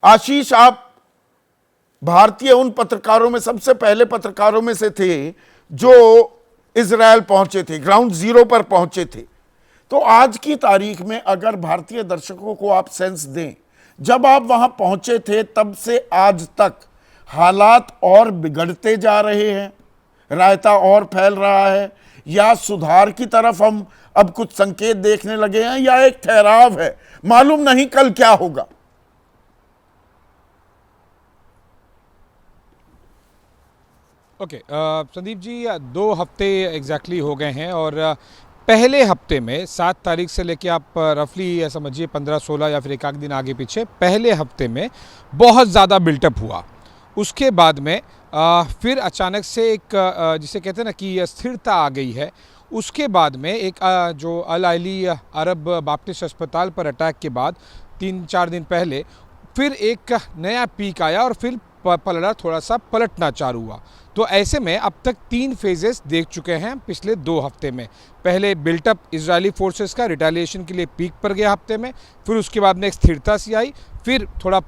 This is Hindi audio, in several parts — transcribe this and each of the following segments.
आशीष, आप भारतीय उन पत्रकारों में सबसे पहले पत्रकारों में से थे जो इजरायल पहुंचे थे, ग्राउंड जीरो पर पहुंचे थे। तो आज की तारीख में अगर भारतीय दर्शकों को आप सेंस दें, जब आप वहां पहुंचे थे तब से आज तक हालात और बिगड़ते जा रहे हैं, रायता और फैल रहा है, या सुधार की तरफ हम अब कुछ संकेत देखने लगे हैं, या एक ठहराव है, मालूम नहीं कल क्या होगा? ओके, संदीप जी, 2 हफ्ते एग्जैक्टली हो गए हैं और पहले हफ्ते में 7 तारीख से लेके आप रफली समझिए 15-16 या फिर एक आध दिन आगे पीछे, पहले हफ्ते में बहुत ज़्यादा बिल्टअप हुआ। उसके बाद में फिर अचानक से एक जिसे कहते हैं ना कि स्थिरता आ गई है। उसके बाद में एक जो अल आइली अरब बाप्टिस्ट अस्पताल पर अटैक के बाद 3-4 दिन पहले फिर एक नया पीक आया और फिर पलड़ा थोड़ा सा पलटना चालू हुआ। तो ऐसे में अब तक 3 फेजेस देख चुके हैं पिछले 2 हफ्ते में। पहले बिल्टअप इजरायली फोर्सेस का रिटेलिएशन के लिए पीक पर गया हफ्ते में, फिर उसके बाद में एक स्थिरता सी आई, फिर थोड़ा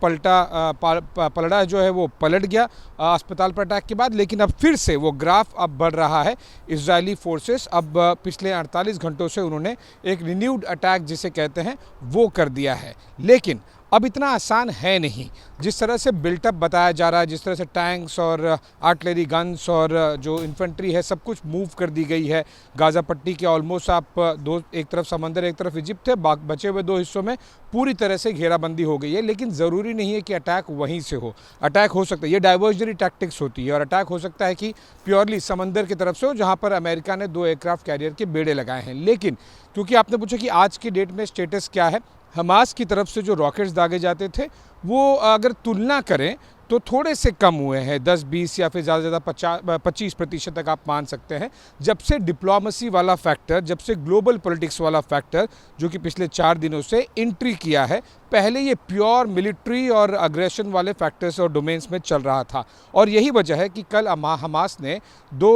पलड़ा जो है वो पलट गया अस्पताल पर अटैक के बाद। लेकिन अब फिर से वो ग्राफ अब बढ़ रहा है। इजरायली फोर्सेस अब पिछले 48 घंटों से उन्होंने एक रिन्यूड अटैक जिसे कहते हैं वो कर दिया है। लेकिन अब इतना आसान है नहीं। जिस तरह से बिल्टअप बताया जा रहा है, जिस तरह से टैंक्स और आर्टिलरी गन्स और जो इन्फेंट्री है सब कुछ मूव कर दी गई है। गाज़ा पट्टी के ऑलमोस्ट आप एक तरफ समंदर एक तरफ इजिप्ट थे, बचे हुए 2 हिस्सों में पूरी तरह से घेराबंदी हो गई है। लेकिन ज़रूरी नहीं है कि अटैक वहीं से हो। अटैक हो सकता है, ये डाइवर्जरी टैक्टिक्स होती है, और अटैक हो सकता है कि प्योरली समंदर की तरफ से हो, जहाँ पर अमेरिका ने 2 एयरक्राफ्ट कैरियर के बेड़े लगाए हैं। लेकिन क्योंकि आपने पूछा कि आज की डेट में स्टेटस क्या है, हमास की तरफ से जो रॉकेट्स दागे जाते थे वो अगर तुलना करें तो थोड़े से कम हुए हैं, 10-20 या फिर ज़्यादा से ज़्यादा 25% तक आप मान सकते हैं। जब से डिप्लोमेसी वाला फैक्टर, जब से ग्लोबल पॉलिटिक्स वाला फैक्टर जो कि पिछले 4 दिनों से एंट्री किया है, पहले ये प्योर मिलिट्री और अग्रेशन वाले फैक्टर्स और डोमेन्स में चल रहा था। और यही वजह है कि कल हमास ने 2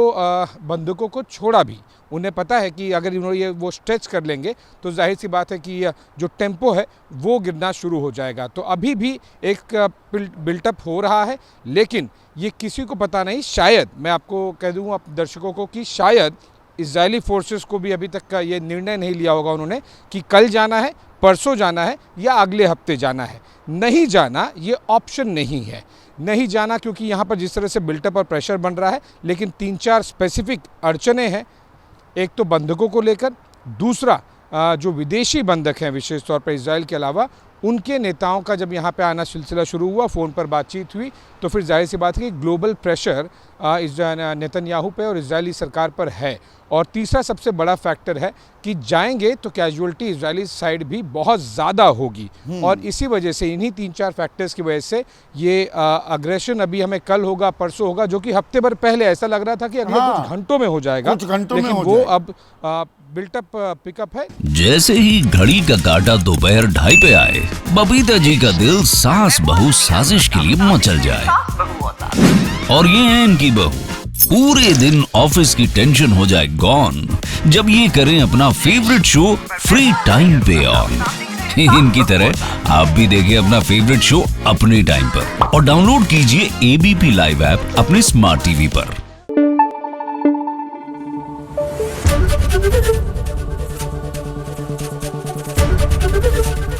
बंदूकों को छोड़ा भी। उन्हें पता है कि अगर ये वो स्ट्रेच कर लेंगे तो जाहिर सी बात है कि जो टेम्पो है वो गिरना शुरू हो जाएगा। तो अभी भी एक बिल्टअप हो रहा है, लेकिन ये किसी को पता नहीं। शायद मैं आपको कह दूँ आप दर्शकों को कि शायद इजरायली फोर्सेस को भी अभी तक का ये निर्णय नहीं लिया होगा उन्होंने कि कल जाना है, परसों जाना है या अगले हफ्ते जाना है। नहीं जाना ये ऑप्शन नहीं है, नहीं जाना, क्योंकि यहाँ पर जिस तरह से बिल्टअप और प्रेशर बन रहा है। लेकिन 3-4 स्पेसिफिक अड़चने हैं। एक तो बंधकों को लेकर, दूसरा जो विदेशी बंधक हैं विशेष तौर पर इजराइल के अलावा, उनके नेताओं का जब यहाँ पे आना सिलसिला शुरू हुआ, फ़ोन पर बातचीत हुई, तो फिर जाहिर सी बात है कि ग्लोबल प्रेशर नेतन्याहू पे और इजरायली सरकार पर है। और तीसरा सबसे बड़ा फैक्टर है कि जाएंगे तो कैजुअलिटी इजरायली साइड भी बहुत ज़्यादा होगी। और इसी वजह से, इन्हीं 3-4 फैक्टर्स की वजह से ये अग्रेशन अभी हमें कल होगा, परसों होगा, जो कि हफ्ते भर पहले ऐसा लग रहा था कि अगले कुछ घंटों में हो जाएगा, लेकिन वो अब बिल्टअप पिकअप है। जैसे ही घड़ी का काटा दोपहर 2:30 पे आए, बबीता जी का दिल सास बहू साजिश के लिए मचल जाए। और ये है इनकी बहू, पूरे दिन ऑफिस की टेंशन हो जाए गॉन जब ये करें अपना फेवरेट शो फ्री टाइम पे ऑन। इनकी तरह आप भी देखें अपना फेवरेट शो अपने टाइम पर और डाउनलोड कीजिए एबीपी लाइव ऐप अपने स्मार्ट टीवी पर।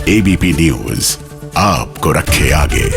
एबीपी न्यूज आपको रखे आगे।